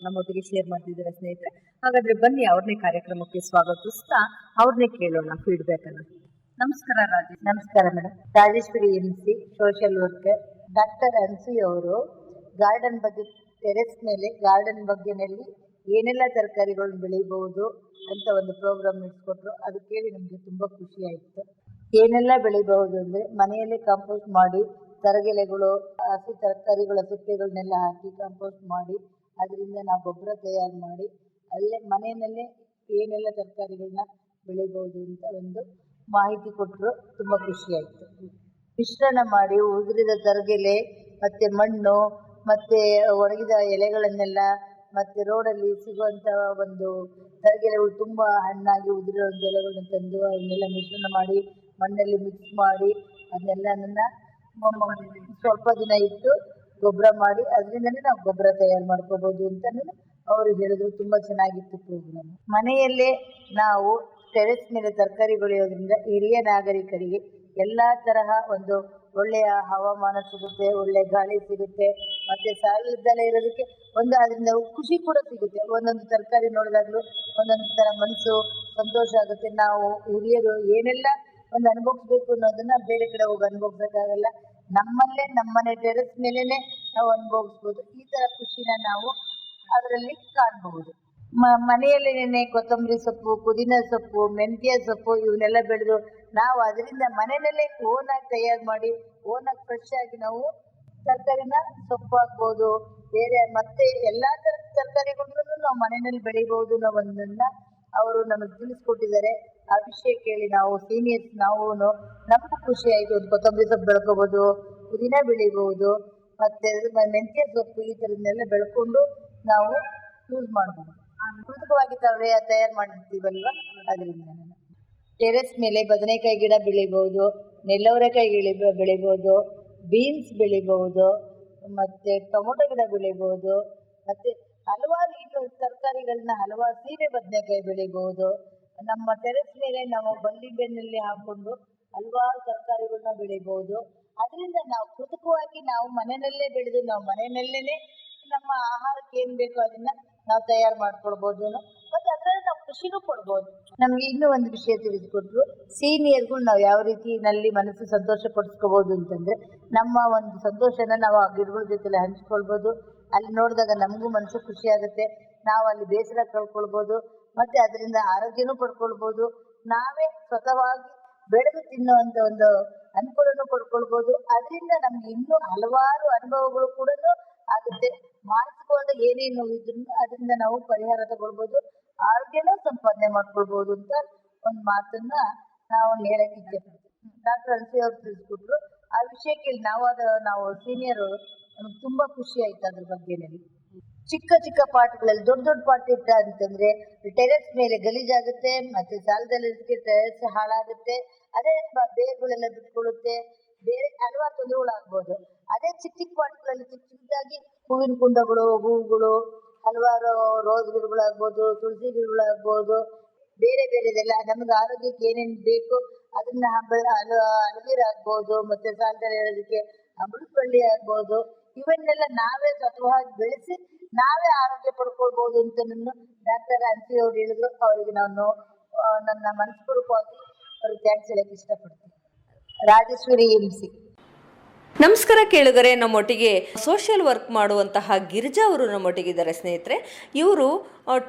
ನಮ್ಮೊಟ್ಟಿಗೆ ಶೇರ್ ಮಾಡ್ತಿದ್ದಾರೆ ಸ್ನೇಹಿತರೆ. ಹಾಗಾದ್ರೆ ಬನ್ನಿ ಅವ್ರನ್ನೇ ಕಾರ್ಯಕ್ರಮಕ್ಕೆ ಸ್ವಾಗತಿಸ್ತಾ ಅವ್ರನ್ನೇ ಕೇಳೋಣ ಫೀಡ್ಬ್ಯಾಕ್ ಅನ್ನ. ನಮಸ್ಕಾರ ರಾಜೇಶ್. ನಮಸ್ಕಾರ madam. Rajeshwari MC, social worker. Doctor Anasuya ಅವರು ಗಾರ್ಡನ್ ಬಗ್ಗೆ, ಟೆರೆಸ್ ಮೇಲೆ ಗಾರ್ಡನ್ ಬಗ್ಗೆನಲ್ಲಿ ಏನೆಲ್ಲ ತರಕಾರಿಗಳನ್ನು ಬೆಳಿಬಹುದು ಅಂತ ಒಂದು ಪ್ರೋಗ್ರಾಮ್ ನಡೆಸ್ಕೊಟ್ರು. ಅದು ಕೇಳಿ ನಮಗೆ ತುಂಬ ಖುಷಿ ಆಯಿತು. ಏನೆಲ್ಲ ಬೆಳಿಬಹುದು ಅಂದರೆ, ಮನೆಯಲ್ಲೇ ಕಾಂಪೋಸ್ಟ್ ಮಾಡಿ ತರಗೆಲೆಗಳು, ಹಸಿ ತರಕಾರಿಗಳ ಸಿಪ್ಪೆಗಳನ್ನೆಲ್ಲ ಹಾಕಿ ಕಾಂಪೋಸ್ಟ್ ಮಾಡಿ ಅದರಿಂದ ನಾವು ಗೊಬ್ಬರ ತಯಾರು ಮಾಡಿ ಅಲ್ಲೇ ಮನೆಯಲ್ಲೇ ಏನೆಲ್ಲ ತರಕಾರಿಗಳನ್ನ ಬೆಳಿಬಹುದು ಅಂತ ಒಂದು ಮಾಹಿತಿ ಕೊಟ್ಟರು. ತುಂಬ ಖುಷಿಯಾಯಿತು. ಮಿಶ್ರಣ ಮಾಡಿ ಉದುರಿದ ತರಗೆಲೆ ಮತ್ತು ಮಣ್ಣು ಮತ್ತು ಒಣಗಿದ ಎಲೆಗಳನ್ನೆಲ್ಲ, ಮತ್ತು ರೋಡಲ್ಲಿ ಸಿಗುವಂಥ ಒಂದು ತರಗೆಲೆಗಳು ತುಂಬ ಹಣ್ಣಾಗಿ ಉದುರಿರೋ ಎಲೆಗಳನ್ನ ತಂದು ಅವನ್ನೆಲ್ಲ ಮಿಶ್ರಣ ಮಾಡಿ ಮಣ್ಣಲ್ಲಿ ಮಿಕ್ಸ್ ಮಾಡಿ ಅದನ್ನೆಲ್ಲ ಸ್ವಲ್ಪ ದಿನ ಇಟ್ಟು ಗೊಬ್ಬರ ಮಾಡಿ ಅದರಿಂದಲೇ ನಾವು ಗೊಬ್ಬರ ತಯಾರು ಮಾಡ್ಕೋಬೋದು ಅಂತಲೂ ಅವರು ಹೇಳಿದ್ರು. ತುಂಬ ಚೆನ್ನಾಗಿತ್ತು ಪ್ರೋಗ್ರಾಮ್. ಮನೆಯಲ್ಲೇ ನಾವು ಟೆರೆಸ್ ಮೇಲೆ ತರಕಾರಿ ಬೆಳೆಯೋದ್ರಿಂದ ಹಿರಿಯ ನಾಗರಿಕರಿಗೆ ಎಲ್ಲ ತರಹ ಒಂದು ಒಳ್ಳೆಯ ಹವಾಮಾನ ಸಿಗುತ್ತೆ, ಒಳ್ಳೆ ಗಾಳಿ ಸಿಗುತ್ತೆ, ಮತ್ತು ಸಾಲದಲ್ಲೇ ಇರೋದಕ್ಕೆ ಒಂದು ಅದರಿಂದ ಖುಷಿ ಕೂಡ ಸಿಗುತ್ತೆ. ಒಂದೊಂದು ತರಕಾರಿ ನೋಡಿದಾಗಲೂ ಒಂದೊಂದು ಥರ ಮನಸ್ಸು ಸಂತೋಷ ಆಗುತ್ತೆ. ನಾವು ಹಿರಿಯರು ಏನೆಲ್ಲ ಒಂದು ಅನುಭವಿಸ್ಬೇಕು ಅನ್ನೋದನ್ನ ಬೇರೆ ಕಡೆ ಹೋಗಿ ಅನುಭವಿಸೋಕ್ಕಾಗಲ್ಲ. ನಮ್ಮಲ್ಲೇ ನಮ್ಮನೆ ಟೆರೆಸ್ ಮೇಲೇ ನಾವು ಅನುಭವಿಸ್ಬೋದು. ಈ ಥರ ಖುಷಿನ ನಾವು ಅದರಲ್ಲಿ ಕಾಣಬಹುದು. ಮನೆಯಲ್ಲೇನೆ ಕೊತ್ತಂಬರಿ ಸೊಪ್ಪು, ಪುದೀನ ಸೊಪ್ಪು, ಮೆಂತ್ಯ ಸೊಪ್ಪು ಇವನ್ನೆಲ್ಲ ಬೆಳೆದು ನಾವು ಅದರಿಂದ ಮನೆಯಲ್ಲೇ ಓನಾಗಿ ತಯಾರು ಮಾಡಿ ಓನಾಗಿ ಫ್ರೆಶ್ ಆಗಿ ನಾವು ತರಕಾರಿನ ಸೊಪ್ಪು ಹಾಕ್ಬೋದು. ಬೇರೆ ಮತ್ತೆ ಎಲ್ಲ ಥರದ ತರಕಾರಿಗಳನ್ನು ನಾವು ಮನೆಯಲ್ಲಿ ಬೆಳಿಬೋದು ಅನ್ನೋ ಒಂದನ್ನು ಅವರು ನಮಗೆ ತಿಳಿಸ್ಕೊಟ್ಟಿದ್ದಾರೆ. ಆ ವಿಷಯ ಕೇಳಿ ನಾವು ಸೀನಿಯರ್ಸ್ ನಾವು ನಮಗೂ ಖುಷಿ ಆಯಿತು. ಒಂದು ಕೊತ್ತಂಬರಿ ಸೊಪ್ಪು ಬೆಳ್ಕೋಬೋದು, ಪುದೀನ ಬೆಳಿಬೋದು, ಮತ್ತು ಮೆಂತ್ಯ ಸೊಪ್ಪು ಈ ಥರದನ್ನೆಲ್ಲ ಬೆಳ್ಕೊಂಡು ನಾವು ಯೂಸ್ ಮಾಡ್ಬೋದು. ಕೃತಕವಾಗಿ ತಯಾರು ಮಾಡಿರ್ತೀವಲ್ವ ಅದರಿಂದ. ಟೆರೆಸ್ ಮೇಲೆ ಬದನೆಕಾಯಿ ಗಿಡ ಬೆಳಿಬೋದು, ನೆಲ್ಲವರೆಕಾಯಿ ಬೆಳಿಬೋದು, ಬೀನ್ಸ್ ಬೆಳಿಬೋದು, ಮತ್ತು ಟೊಮೊಟೊ ಗಿಡ ಬೆಳಿಬೋದು, ಮತ್ತು ಹಲವಾರು ಇನ್ನು ತರಕಾರಿಗಳನ್ನ ಹಲವಾರು ಸೀಬೆ ಬದನೆಕಾಯಿ ಬೆಳಿಬೋದು. ನಮ್ಮ ಟೆರೆಸ್ ಮೇಲೆ ನಾವು ಬಳ್ಳಿ ಬೆನ್ನಲ್ಲಿ ಹಾಕ್ಕೊಂಡು ಹಲವಾರು ತರಕಾರಿಗಳನ್ನ ಬೆಳಿಬೋದು. ಅದರಿಂದ ನಾವು ಕೃತಕವಾಗಿ ನಾವು ಮನೆಯಲ್ಲೇ ಬೆಳೆದು ನಾವು ಮನೆಯಲ್ಲೇ ನಮ್ಮ ಆಹಾರಕ್ಕೆ ಏನು ಬೇಕೋ ಅದನ್ನ ನಾವು ತಯಾರು ಮಾಡ್ಕೊಳ್ಬೋದು. ಮತ್ತು ಅದರಲ್ಲಿ ನಾವು ಖುಷಿನೂ ಕೊಡ್ಬೋದು. ನಮಗೆ ಇನ್ನೂ ಒಂದು ವಿಷಯ ತಿಳಿಸ್ಕೊಟ್ರು. ಸೀನಿಯರ್ಗಳು ನಾವು ಯಾವ ರೀತಿಯಲ್ಲಿ ಮನಸ್ಸು ಸಂತೋಷ ಪಡಿಸ್ಕೋಬೋದು ಅಂತಂದರೆ, ನಮ್ಮ ಒಂದು ಸಂತೋಷನ ನಾವು ಆ ಗಿಡಗಳ ಜೊತೆಲಿ ಹಂಚ್ಕೊಳ್ಬೋದು. ಅಲ್ಲಿ ನೋಡಿದಾಗ ನಮಗೂ ಮನಸ್ಸು ಖುಷಿ ಆಗುತ್ತೆ. ನಾವು ಅಲ್ಲಿ ಬೇಸರ ಕಳ್ಕೊಳ್ಬೋದು, ಮತ್ತು ಅದರಿಂದ ಆರೋಗ್ಯನೂ ಪಡ್ಕೊಳ್ಬೋದು. ನಾವೇ ಸ್ವತಃವಾಗಿ ಬೆಳೆದು ತಿನ್ನುವಂಥ ಒಂದು ಅನುಕೂಲನೂ ಪಡ್ಕೊಳ್ಬೋದು. ಅದರಿಂದ ನಮ್ಗೆ ಇನ್ನೂ ಹಲವಾರು ಅನುಭವಗಳು ಕೂಡ ಆಗುತ್ತೆ. ಮಾನಸಿಕವಾದ ಏನೇನು ನೋವಿದ್ರು ಅದರಿಂದ ನಾವು ಪರಿಹಾರ ತಗೊಳ್ಬೋದು, ಆರೋಗ್ಯನೂ ಸಂಪಾದನೆ ಮಾಡ್ಕೊಳ್ಬಹುದು ಅಂತ ಒಂದು ಮಾತನ್ನ ನಾವು ಹೇಳಕ್ ಇಚ್ಛೆ ಪಡ್ತೀವಿ. ಡಾಕ್ಟರ್ ಅನ್ಸೂಯ ಅವ್ರು ತಿಳಿಸ್ಕೊಟ್ರು. ಆ ವಿಷಯ ಕೇಳಿ ನಾವು ಸೀನಿಯರ್, ನಮ್ಗೆ ತುಂಬಾ ಖುಷಿ ಆಯ್ತು ಅದ್ರ ಬಗ್ಗೆನಲ್ಲಿ. ಚಿಕ್ಕ ಚಿಕ್ಕ ಪಾಟ್ಗಳಲ್ಲಿ ದೊಡ್ಡ ದೊಡ್ಡ ಪಾಟ್ ಇಟ್ಟ ಅಂತಂದ್ರೆ ಟೆರೆಸ್ ಮೇಲೆ ಗಲೀಜಾಗುತ್ತೆ, ಮತ್ತೆ ಸಾಲದಲ್ಲಿ ಟೆರೆಸ್ ಹಾಳಾಗುತ್ತೆ, ಅದೇ ಬೇರುಗಳೆಲ್ಲ ಬಿಟ್ಕೊಳ್ಳುತ್ತೆ, ಬೇರೆ ಹಲವಾರು ತೊಂದರೆಗಳಾಗ್ಬೋದು. ಅದೇ ಚಿಕ್ಕ ಚಿಕ್ಕ ಪಾಟ್ಗಳಲ್ಲಿ ಚಿಕ್ಕ ಚಿಕ್ಕದಾಗಿ ಹೂವಿನ ಕುಂಡಗಳು, ಹೂವುಗಳು, ಹಲವಾರು ರೋಸ್ ಗಿಡಗಳಾಗ್ಬೋದು, ತುಳಸಿ ಗಿಡಗಳಾಗ್ಬೋದು, ಬೇರೆ ಬೇರೆದೆಲ್ಲ ನಮ್ಗೆ ಆರೋಗ್ಯಕ್ಕೆ ಏನೇನು ಬೇಕು ಅದನ್ನ ಅಲವೀರ ಆಗ್ಬೋದು, ಮತ್ತೆ ಸಾಲದಲ್ಲಿ ಹೇಳೋದಕ್ಕೆ ಅಮೃತಬಳ್ಳಿ ಆಗ್ಬೋದು, ಇವನ್ನೆಲ್ಲ ನಾವೇ ಸ್ವತಃವಾಗಿ ಬೆಳೆಸಿ ನಾವೇ ಆರೋಗ್ಯ ಪಡ್ಕೊಳ್ಬಹುದು ಅಂತ ಡಾಕ್ಟರ್ ಅನ್ಸೂಯ ಅವ್ರು ಹೇಳಿದ್ರು. ಅವರಿಗೆ ನಾನು ನನ್ನ ಮನಸ್ಪೂರ್ವಕವಾಗಿ ಅವ್ರಿಗೆ ಥ್ಯಾಂಕ್ಸ್ ಹೇಳಕ್ ಇಷ್ಟಪಡ್ತೀನಿ. ರಾಜೇಶ್ವರಿ MC. ನಮಸ್ಕಾರ ಕೇಳುಗರೆ, ನಮ್ಮೊಟ್ಟಿಗೆ ಸೋಷಿಯಲ್ ವರ್ಕ್ ಮಾಡುವಂತಹ ಗಿರಿಜಾ ಅವರು ನಮ್ಮೊಟ್ಟಿಗಿದ್ದಾರೆ ಸ್ನೇಹಿತರೆ. ಇವರು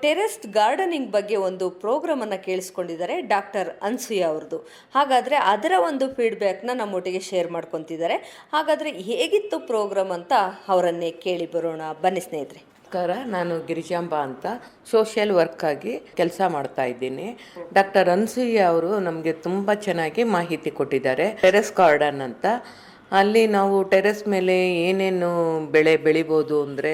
ಟೆರೆಸ್ಡ್ ಗಾರ್ಡನಿಂಗ್ ಬಗ್ಗೆ ಒಂದು ಪ್ರೋಗ್ರಾಮನ್ನು ಕೇಳಿಸ್ಕೊಂಡಿದ್ದಾರೆ ಡಾಕ್ಟರ್ ಅನ್ಸೂಯ ಅವ್ರದ್ದು. ಹಾಗಾದರೆ ಅದರ ಒಂದು ಫೀಡ್ಬ್ಯಾಕ್ನ ನಮ್ಮೊಟ್ಟಿಗೆ ಶೇರ್ ಮಾಡ್ಕೊತಿದ್ದಾರೆ. ಹಾಗಾದರೆ ಹೇಗಿತ್ತು ಪ್ರೋಗ್ರಾಮ್ ಅಂತ ಅವರನ್ನೇ ಕೇಳಿ ಬರೋಣ, ಬನ್ನಿ ಸ್ನೇಹಿತರೆ. ನಮಸ್ಕಾರ, ನಾನು ಗಿರಿಜಾಂಬ ಅಂತ ಸೋಷಿಯಲ್ ವರ್ಕಾಗಿ ಕೆಲಸ ಮಾಡ್ತಾ ಇದ್ದೀನಿ. ಡಾಕ್ಟರ್ ಅನ್ಸೂಯ ಅವರು ನಮಗೆ ತುಂಬ ಚೆನ್ನಾಗಿ ಮಾಹಿತಿ ಕೊಟ್ಟಿದ್ದಾರೆ. ಟೆರೆಸ್ ಗಾರ್ಡನ್ ಅಂತ, ಅಲ್ಲಿ ನಾವು ಟೆರೆಸ್ ಮೇಲೆ ಏನೇನು ಬೆಳೆ ಬೆಳಿಬೋದು ಅಂದರೆ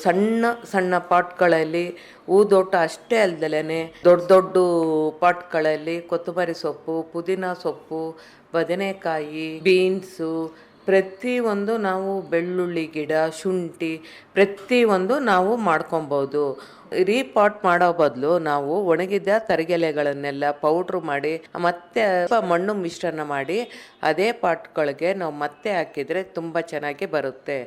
ಸಣ್ಣ ಸಣ್ಣ ಪಾಟ್ಗಳಲ್ಲಿ ಹೂದೋಟ ಅಷ್ಟೇ ಅಲ್ದಲೇ ದೊಡ್ಡ ದೊಡ್ಡ ಪಾಟ್ಗಳಲ್ಲಿ ಕೊತ್ತಂಬರಿ ಸೊಪ್ಪು, ಪುದೀನ ಸೊಪ್ಪು, ಬದನೆಕಾಯಿ, ಬೀನ್ಸು, ಪ್ರತಿಯೊಂದು ನಾವು ಬೆಳ್ಳುಳ್ಳಿ ಗಿಡ, ಶುಂಠಿ ಪ್ರತಿಯೊಂದು ನಾವು ಮಾಡ್ಕೊಬೋದು. ರೀಪಾಟ್ ಮಾಡೋ ಬದಲು ನಾವು ಒಣಗಿದ ತರಗೆಲೆಗಳನ್ನೆಲ್ಲ ಪೌಡ್ರ್ ಮಾಡಿ ಮತ್ತೆ ಮಣ್ಣು ಮಿಶ್ರಣ ಮಾಡಿ ಅದೇ ಪಾಟ್ಗಳಿಗೆ ನಾವು ಮತ್ತೆ ಹಾಕಿದರೆ ತುಂಬ ಚೆನ್ನಾಗಿ ಬರುತ್ತೆ.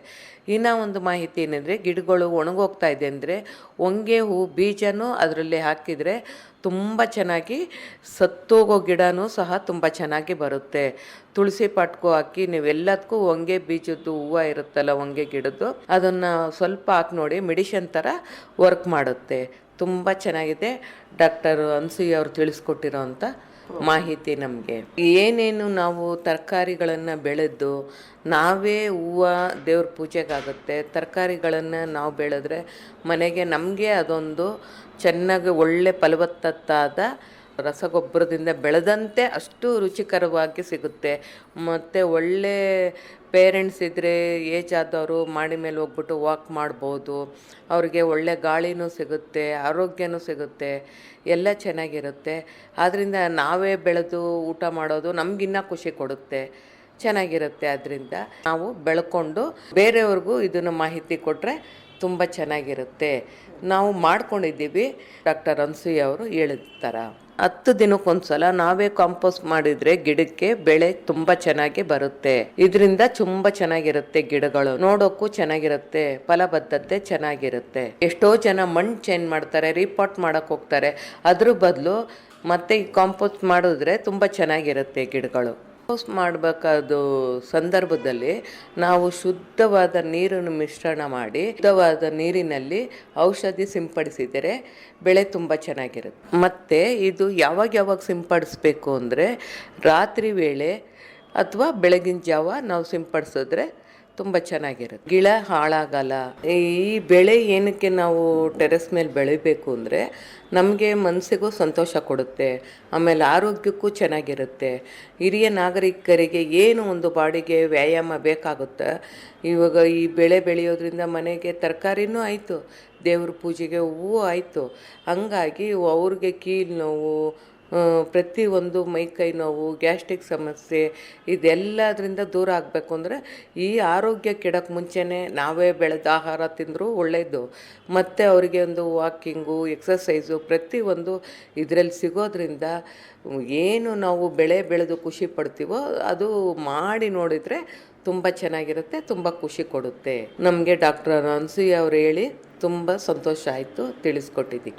ಇನ್ನೂ ಒಂದು ಮಾಹಿತಿ ಏನಂದರೆ, ಗಿಡಗಳು ಒಣಗೋಗ್ತಾ ಇದೆ ಅಂದರೆ ಹೊಂಗೆ ಹೂ ಬೀಜನೂ ಅದರಲ್ಲಿ ಹಾಕಿದರೆ ತುಂಬ ಚೆನ್ನಾಗಿ ಸತ್ತೋಗೋ ಗಿಡನೂ ಸಹ ತುಂಬ ಚೆನ್ನಾಗಿ ಬರುತ್ತೆ. ತುಳಸಿ ಪಾಟ್ಗೂ ಹಾಕಿ ನೀವೆಲ್ಲದಕ್ಕೂ ಹೊಂಗೆ ಬೀಜದ್ದು ಹೂವು ಇರುತ್ತಲ್ಲ, ಹೊಂಗೆ ಗಿಡದ್ದು, ಅದನ್ನು ಸ್ವಲ್ಪ ಹಾಕಿ ನೋಡಿ, ಮೆಡಿಷನ್ ಥರ ವರ್ಕ್ ಮಾಡುತ್ತೆ. ತುಂಬ ಚೆನ್ನಾಗಿದೆ ಡಾಕ್ಟರ್ ಅನ್ಸೂಯ ಅವರು ತಿಳಿಸ್ಕೊಟ್ಟಿರೋ ಅಂಥ ಮಾಹಿತಿ. ನಮಗೆ ಏನೇನು ನಾವು ತರಕಾರಿಗಳನ್ನು ಬೆಳೆದು ನಾವೇ ಹೂವು ದೇವ್ರ ಪೂಜೆಗಾಗುತ್ತೆ, ತರಕಾರಿಗಳನ್ನು ನಾವು ಬೆಳೆದ್ರೆ ಮನೆಗೆ ನಮಗೆ ಅದೊಂದು ಚೆನ್ನಾಗಿ ಒಳ್ಳೆ ಫಲವತ್ತಾದ ರಸಗೊಬ್ಬರದಿಂದ ಬೆಳೆದಂತೆ ಅಷ್ಟು ರುಚಿಕರವಾಗಿ ಸಿಗುತ್ತೆ. ಮತ್ತು ಒಳ್ಳೆ ಪೇರೆಂಟ್ಸ್ ಇದ್ದರೆ ಏಜ್ ಆದವರು ಮಾಡಿ ಮೇಲೆ ಹೋಗ್ಬಿಟ್ಟು ವಾಕ್ ಮಾಡ್ಬೋದು, ಅವ್ರಿಗೆ ಒಳ್ಳೆ ಗಾಳಿನೂ ಸಿಗುತ್ತೆ, ಆರೋಗ್ಯನೂ ಸಿಗುತ್ತೆ, ಎಲ್ಲ ಚೆನ್ನಾಗಿರುತ್ತೆ. ಆದ್ದರಿಂದ ನಾವೇ ಬೆಳೆದು ಊಟ ಮಾಡೋದು ನಮಗಿನ್ನ ಖುಷಿ ಕೊಡುತ್ತೆ, ಚೆನ್ನಾಗಿರುತ್ತೆ. ಅದರಿಂದ ನಾವು ಬೆಳ್ಕೊಂಡು ಬೇರೆಯವ್ರಿಗೂ ಇದನ್ನು ಮಾಹಿತಿ ಕೊಟ್ಟರೆ ತುಂಬ ಚೆನ್ನಾಗಿರುತ್ತೆ. ನಾವು ಮಾಡ್ಕೊಂಡಿದ್ದೀವಿ. ಡಾಕ್ಟರ್ ಅನ್ಸೂಯ ಅವರು ಹೇಳಿದ ಥರ 10 ದಿನಕ್ಕೊಂದ್ಸಲ ನಾವೇ ಕಾಂಪೋಸ್ಟ್ ಮಾಡಿದರೆ ಗಿಡಕ್ಕೆ ಬೆಳೆ ತುಂಬ ಚೆನ್ನಾಗಿ ಬರುತ್ತೆ. ಇದರಿಂದ ತುಂಬ ಚೆನ್ನಾಗಿರುತ್ತೆ, ಗಿಡಗಳು ನೋಡೋಕ್ಕೂ ಚೆನ್ನಾಗಿರುತ್ತೆ, ಫಲಬದ್ಧತೆ ಚೆನ್ನಾಗಿರುತ್ತೆ. ಎಷ್ಟೋ ಜನ ಮಣ್ಣು ಚೇಂಜ್ ಮಾಡ್ತಾರೆ, ರೀಪಾಟ್ ಮಾಡಕ್ಕೆ ಹೋಗ್ತಾರೆ. ಅದ್ರ ಬದಲು ಮತ್ತೆ ಈ ಕಾಂಪೋಸ್ಟ್ ಮಾಡಿದ್ರೆ ತುಂಬ ಚೆನ್ನಾಗಿರುತ್ತೆ ಗಿಡಗಳು. ಕಾಂಪೋಸ್ಟ್ ಮಾಡಬೇಕಾದ ಸಂದರ್ಭದಲ್ಲಿ ನಾವು ಶುದ್ಧವಾದ ನೀರನ್ನು ಮಿಶ್ರಣ ಮಾಡಿ ಶುದ್ಧವಾದ ನೀರಿನಲ್ಲಿ ಔಷಧಿ ಸಿಂಪಡಿಸಿದರೆ ಬೆಳೆ ತುಂಬ ಚೆನ್ನಾಗಿರುತ್ತೆ. ಮತ್ತು ಇದು ಯಾವಾಗ ಸಿಂಪಡಿಸ್ಬೇಕು ಅಂದರೆ ರಾತ್ರಿ ವೇಳೆ ಅಥವಾ ಬೆಳಗಿನ ಜಾವ ನಾವು ಸಿಂಪಡಿಸಿದ್ರೆ ತುಂಬ ಚೆನ್ನಾಗಿರುತ್ತೆ, ಗಿಡ ಹಾಳಾಗಲ್ಲ. ಈ ಬೆಳೆ ಏನಕ್ಕೆ ನಾವು ಟೆರೆಸ್ ಮೇಲೆ ಬೆಳಿಬೇಕು ಅಂದರೆ ನಮಗೆ ಮನಸ್ಸಿಗೂ ಸಂತೋಷ ಕೊಡುತ್ತೆ, ಆಮೇಲೆ ಆರೋಗ್ಯಕ್ಕೂ ಚೆನ್ನಾಗಿರುತ್ತೆ. ಹಿರಿಯ ನಾಗರಿಕರಿಗೆ ಏನು ಒಂದು ಬಾಡಿಗೆ ವ್ಯಾಯಾಮ ಬೇಕಾಗುತ್ತೆ. ಇವಾಗ ಈ ಬೆಳೆ ಬೆಳೆಯೋದ್ರಿಂದ ಮನೆಗೆ ತರಕಾರಿನೂ ಆಯಿತು, ದೇವ್ರ ಪೂಜೆಗೆ ಹೂವು ಆಯಿತು. ಹಂಗಾಗಿ ಅವ್ರಿಗೆ ಕೀಲು ನೋವು, ಪ್ರತಿಯೊಂದು ಮೈಕೈ ನೋವು, ಗ್ಯಾಸ್ಟ್ರಿಕ್ ಸಮಸ್ಯೆ ಇದೆಲ್ಲದರಿಂದ ದೂರ ಆಗಬೇಕು ಅಂದರೆ ಈ ಆರೋಗ್ಯ ಕೆಡಕ್ಕೆ ಮುಂಚೆನೇ ನಾವೇ ಬೆಳೆದ ಆಹಾರ ತಿಂದರೂ ಒಳ್ಳೆಯದು. ಮತ್ತು ಅವರಿಗೆ ಒಂದು ವಾಕಿಂಗು, ಎಕ್ಸಸೈಸು ಪ್ರತಿಯೊಂದು ಇದರಲ್ಲಿ ಸಿಗೋದ್ರಿಂದ ಏನು ನಾವು ಬೆಳೆ ಬೆಳೆದು ಖುಷಿ ಪಡ್ತೀವೋ ಅದು ಮಾಡಿ ನೋಡಿದರೆ ತುಂಬ ಚೆನ್ನಾಗಿರುತ್ತೆ, ತುಂಬ ಖುಷಿ ಕೊಡುತ್ತೆ. ನಮಗೆ ಡಾಕ್ಟರ್ ಅನ್ಸೂಯ ಅವರು ಹೇಳಿ ತುಂಬ ಸಂತೋಷ ಆಯಿತು, ತಿಳಿಸ್ಕೊಟ್ಟಿದ್ದೀವಿ.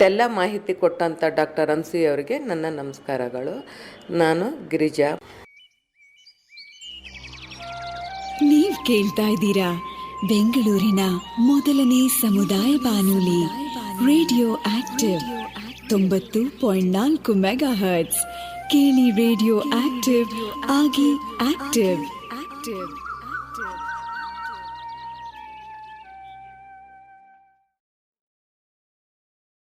ಎಲ್ಲ ಮಾಹಿತಿ ಕೊಟ್ಟಂಥ ಡಾಕ್ಟರ್ ಅನ್ಸೂಯ ಅವರಿಗೆ ನನ್ನ ನಮಸ್ಕಾರಗಳು. ನಾನು ಗಿರಿಜಾ. ನೀವು ಕೇಳ್ತಾ ಇದ್ದೀರಾ ಬೆಂಗಳೂರಿನ ಮೊದಲನೇ ಸಮುದಾಯ ಬಾನುಲಿ ರೇಡಿಯೋ ಆಕ್ಟಿವ್ 90.4 ಮೆಗಾಹರ್ಟ್ಸ್. ಕೇಳಿ ರೇಡಿಯೋ ಆಕ್ಟಿವ್, ಆಗಿ ಆಕ್ಟಿವ್.